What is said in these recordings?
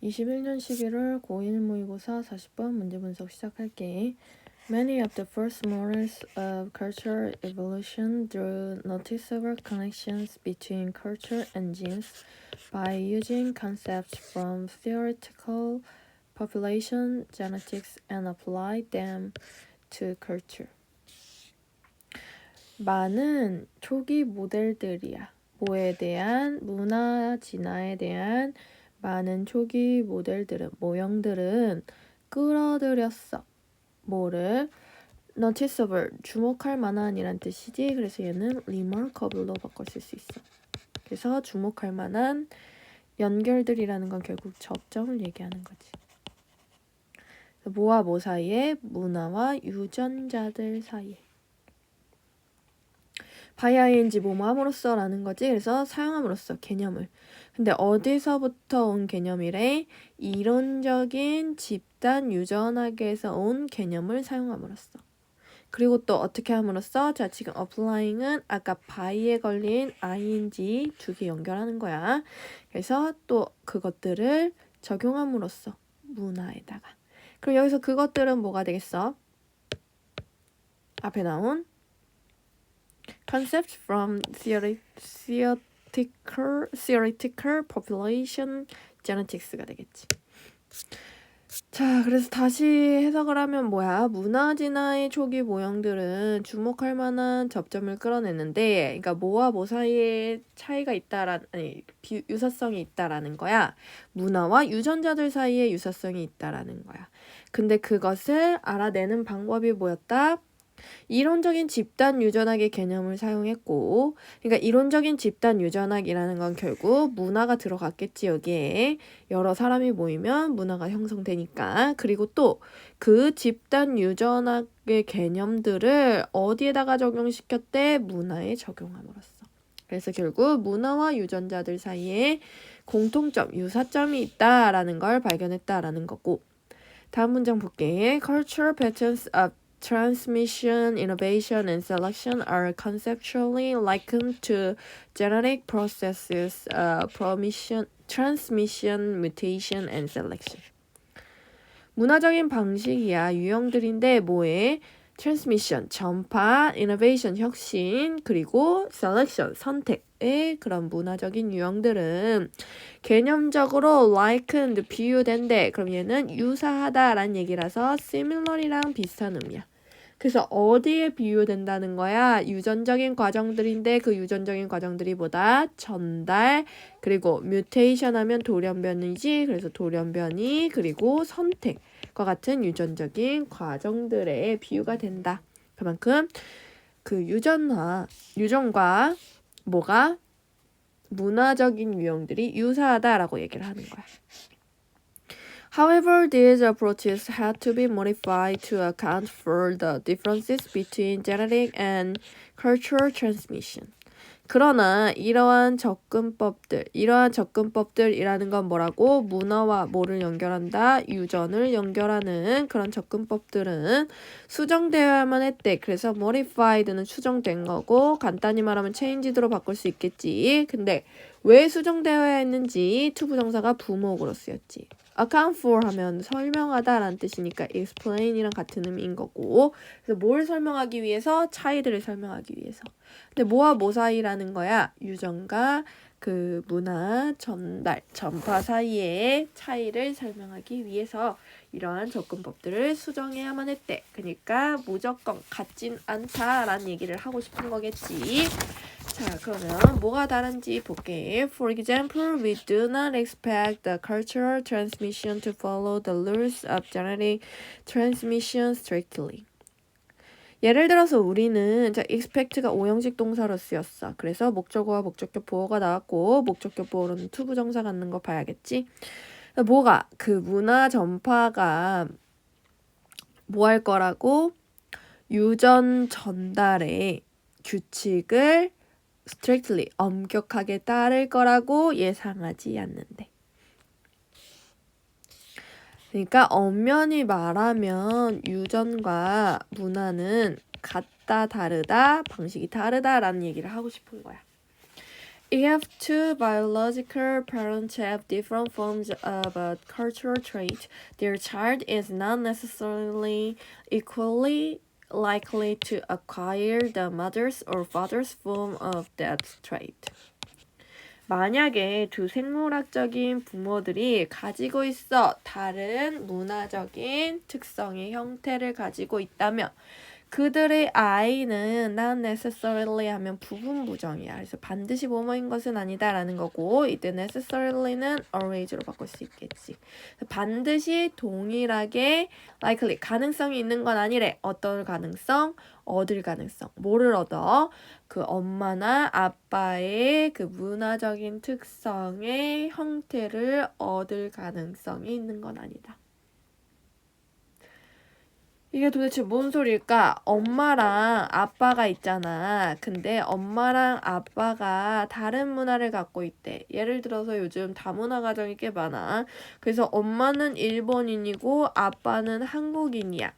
21년 11월 고1 모의고사 40번 문제 분석 시작할게. Many of the first models of cultural evolution drew noticeable connections between culture and genes by using concepts from theoretical population genetics and applied them to culture. 많은 초기 모델들이야. 뭐에 대한? 문화 진화에 대한 많은 초기 모델들은, 모형들은 끌어들였어. 뭐를? noticeable, 주목할 만한이란 뜻이지. 그래서 얘는 remarkable로 바꿔 쓸 수 있어. 그래서 주목할 만한 연결들이라는 건 결국 접점을 얘기하는 거지. 뭐와 뭐 사이에? 문화와 유전자들 사이에. by ing 뭐뭐함으로써 라는 거지. 그래서 사용함으로써 개념을. 근데 어디서부터 온 개념이래? 이론적인 집단 유전학에서 온 개념을 사용함으로써. 그리고 또 어떻게 함으로써? 자, 지금 applying은 아까 by에 걸린 ing 두 개 연결하는 거야. 그래서 또 그것들을 적용함으로써 문화에다가. 그럼 여기서 그것들은 뭐가 되겠어? 앞에 나온 concepts from theoretical population genetics가 되겠지. 자, 그래서 다시 해석을 하면 뭐야? 문화 진화의 초기 모형들은 주목할 만한 접점을 끌어냈는데, 그러니까 뭐와 뭐 사이에 차이가 유사성이 있다라는 거야. 문화와 유전자들 사이에 유사성이 있다라는 거야. 근데 그것을 알아내는 방법이 뭐였다? 이론적인 집단 유전학의 개념을 사용했고, 그러니까 이론적인 집단 유전학이라는 건 결국 문화가 들어갔겠지. 여기에 여러 사람이 모이면 문화가 형성되니까. 그리고 또 그 집단 유전학의 개념들을 어디에다가 적용시켰대? 문화에 적용함으로써. 그래서 결국 문화와 유전자들 사이에 공통점, 유사점이 있다라는 걸 발견했다라는 거고. 다음 문장 볼게. Cultural patterns of transmission, innovation, and selection are conceptually likened to genetic processes, transmission, mutation, and selection. 문화적인 방식이야. 유형들인데 뭐에? transmission, 전파, innovation, 혁신, 그리고 selection, 선택의 그런 문화적인 유형들은 개념적으로 likened, 비유된대. 그럼 얘는 유사하다라는 얘기라서 similar이랑 비슷한 의미야. 그래서 어디에 비유된다는 거야? 유전적인 과정들인데 그 유전적인 과정들이 뭐다? 전달, 그리고 뮤테이션 하면 돌연변이지. 그래서 돌연변이, 그리고 선택과 같은 유전적인 과정들에 비유가 된다. 그만큼 그 유전과 뭐가? 문화적인 유형들이 유사하다라고 얘기를 하는 거야. However, these approaches had to be modified to account for the differences between genetic and cultural transmission. 그러나 이러한 접근법들이라는 건 뭐라고? 문화와 뭐를 연결한다? 유전을 연결하는 그런 접근법들은 수정되어야만 했대. 그래서 modified는 수정된 거고, 간단히 말하면 changed로 바꿀 수 있겠지. 근데 왜 수정되어야 했는지 투부정사가 부목으로 쓰였지. account for 하면 설명하다라는 뜻이니까 explain이랑 같은 의미인 거고, 그래서 뭘 설명하기 위해서? 차이들을 설명하기 위해서. 근데 뭐와 뭐 사이라는 거야? 유전과 그 문화 전달, 전파 사이의 차이를 설명하기 위해서 이러한 접근법들을 수정해야만 했대. 그러니까 무조건 같진 않다라는 얘기를 하고 싶은 거겠지. 자, 그러면 뭐가 다른지 볼게. For example, we do not expect the cultural transmission to follow the rules of genetic transmission strictly. 예를 들어서 우리는 expect가 오형식 동사로 쓰였어. 그래서 목적어와 목적격 보어가 나왔고, 목적격 보어로는 투부정사 갖는 거 봐야겠지. 뭐가? 그 문화 전파가 뭐 할 거라고? 유전 전달의 규칙을 strictly, 엄격하게 따를 거라고 예상하지 않는데. 그러니까 엄연히 말하면 유전과 문화는 같다, 다르다, 방식이 다르다라는 얘기를 하고 싶은 거야. If two biological parents have different forms of a cultural trait, their child is not necessarily equally likely to acquire the mother's or father's form of that trait. 만약에 두 생물학적인 부모들이 가지고 있어 다른 문화적인 특성의 형태를 가지고 있다면 그들의 아이는 not necessarily 하면 부분 부정이야. 그래서 반드시 뭐뭐인 것은 아니다라는 거고 이때 necessarily,는 always로 바꿀 수 있겠지. 반드시 동일하게 likely 가능성이 있는 건 아니래. 어떤 가능성? 얻을 가능성. 뭐를 얻어? 그 엄마나 아빠의 그 문화적인 특성의 형태를 얻을 가능성이 있는 건 아니다. 이게 도대체 뭔 소리일까? 엄마랑 아빠가 있잖아. 근데 엄마랑 아빠가 다른 문화를 갖고 있대. 예를 들어서 요즘 다문화 가정이 꽤 많아. 그래서 엄마는 일본인이고 아빠는 한국인이야.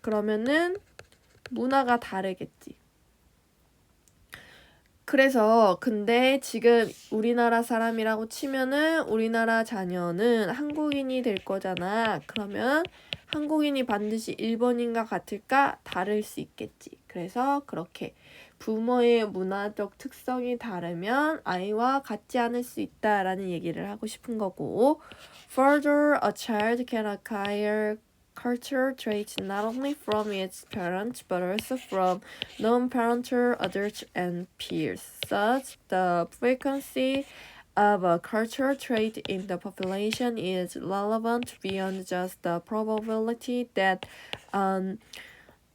그러면은 문화가 다르겠지. 그래서 근데 지금 우리나라 사람이라고 치면은 우리나라 자녀는 한국인이 될 거잖아. 그러면 한국인이 반드시 일본인과 같을까? 다를 수 있겠지. 그래서 그렇게 부모의 문화적 특성이 다르면 아이와 같지 않을 수 있다라는 얘기를 하고 싶은 거고 Further, a child can acquire cultural traits not only from its parents but also from non-parental adults and peers. Thus, the frequency of a cultural trait in the population is relevant beyond just the probability that an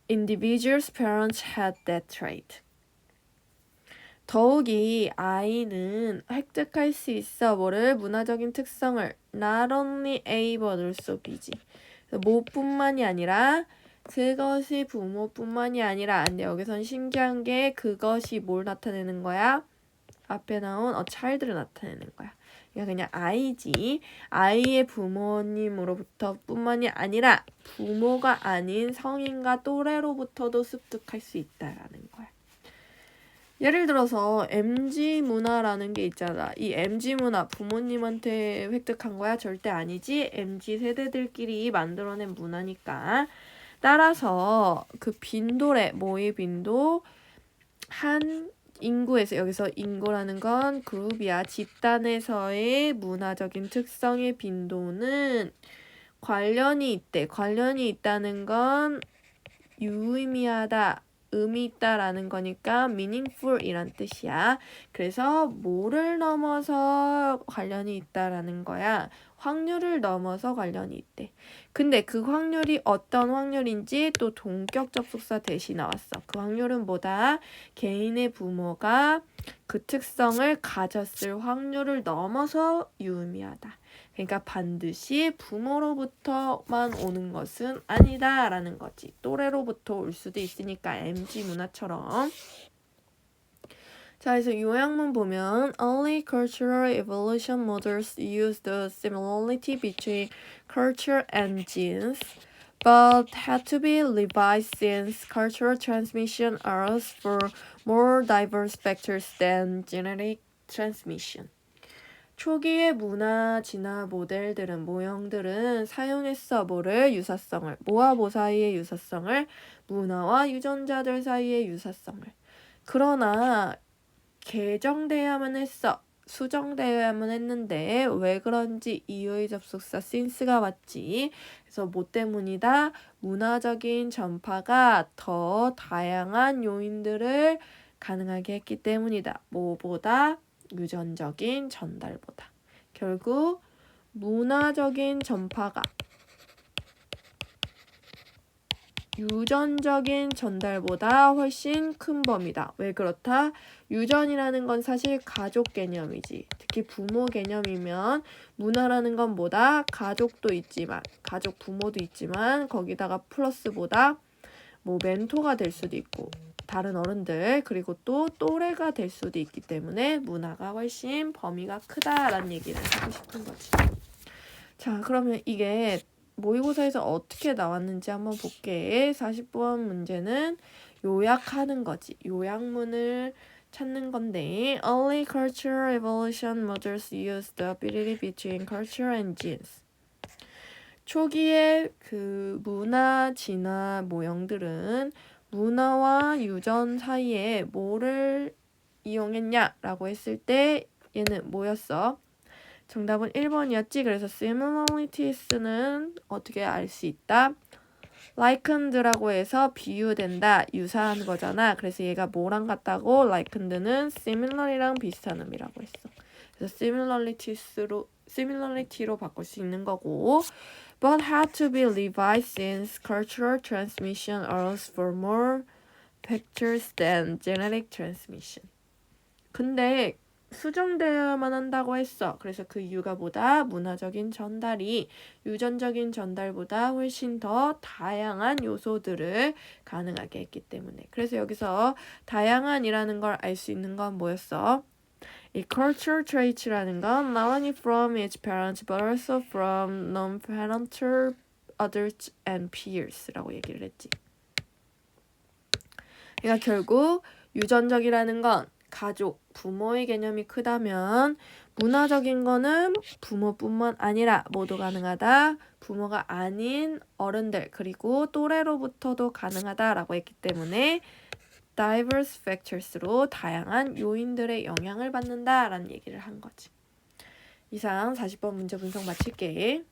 individual's parents had that trait. 더욱이 아이는 획득할 수 있어 뭐를 문화적인 특성을 not only A but also B지. 뭐뿐만이 아니라 그것이 부모뿐만이 아니라 근데 여기선 신기한 게 그것이 뭘 나타내는 거야? 앞에 나온 child를 나타내는 거야. 그냥 아이지. 아이의 부모님으로부터 뿐만이 아니라 부모가 아닌 성인과 또래로부터도 습득할 수 있다라는 거야. 예를 들어서 MZ 문화라는 게 있잖아. 이 MZ 문화 부모님한테 획득한 거야? 절대 아니지. MZ 세대들끼리 만들어낸 문화니까. 따라서 그 빈도래, 뭐의 빈도? 한 인구에서, 여기서 인구라는 건 그룹이야. 집단에서의 문화적인 특성의 빈도는 관련이 있대. 관련이 있다는 건 유의미하다. 의미 있다라는 거니까 meaningful 이란 뜻이야. 그래서 뭐를 넘어서 관련이 있다라는 거야. 확률을 넘어서 관련이 있대. 근데 그 확률이 어떤 확률인지 또 동격 접속사 대시 나왔어. 그 확률은 뭐다? 개인의 부모가 그 특성을 가졌을 확률을 넘어서 유의미하다. 그러니까 반드시 부모로부터만 오는 것은 아니다라는 거지. 또래로부터 올 수도 있으니까 MZ 문화처럼. 자, 그래서 요약문 보면 Early cultural evolution models use the similarity between culture and genes, but had to be revised since cultural transmission allows for more diverse factors than genetic transmission. 초기의 문화 진화 모델들은 모형들은 사용했어 뭐를 유사성을 뭐와 뭐 사이의 유사성을 문화와 유전자들 사이의 유사성을 그러나 개정돼야만 했어 수정돼야만 했는데 왜 그런지 이의 접속사 since가 왔지. 그래서 뭐 때문이다? 문화적인 전파가 더 다양한 요인들을 가능하게 했기 때문이다. 뭐보다? 유전적인 전달보다. 결국 문화적인 전파가 유전적인 전달보다 훨씬 큰 범위다. 왜 그렇다? 유전이라는 건 사실 가족 개념이지. 특히 부모 개념이면 문화라는 건 뭐다? 가족도 있지만 가족 부모도 있지만 거기다가 플러스보다 뭐 멘토가 될 수도 있고 다른 어른들 그리고 또 또래가 될 수도 있기 때문에 문화가 훨씬 범위가 크다라는 얘기를 하고 싶은 거지. 자, 그러면 이게 모의고사에서 어떻게 나왔는지 한번 볼게. 40번 문제는 요약하는 거지. 요약문을 찾는 건데 early cultural evolution models use the ability between culture and genes. 초기의 그 문화 진화 모형들은 문화와 유전 사이에 뭐를 이용했냐라고 했을 때 얘는 뭐였어? 정답은 1번이었지. 그래서 similarities,는 어떻게 알 수 있다? likened라고 해서 비유된다, 유사한 거잖아. 그래서 얘가 뭐랑 같다고? likened는 similar이랑 비슷한 의미라고 했어. 그래서 similarity로 바꿀 수 있는 거고. But had to be revised since cultural transmission allows for more factors than genetic transmission. 근데 수정되어야만 한다고 했어. 그래서 그 이유가 뭐다? 문화적인 전달이 유전적인 전달보다 훨씬 더 다양한 요소들을 가능하게 했기 때문에. 그래서 여기서 다양한이라는 걸 알 수 있는 건 뭐였어? 이 cultural traits라는 건 not only from its parents but also from non-parental adults and peers라고 얘기를 했지. 그러니까 결국 유전적이라는 건 가족, 부모의 개념이 크다면 문화적인 거는 부모뿐만 아니라 모두 가능하다. 부모가 아닌 어른들 그리고 또래로부터도 가능하다라고 했기 때문에 diverse factors로 다양한 요인들의 영향을 받는다라는 얘기를 한 거지. 이상 40번 문제 분석 마칠게.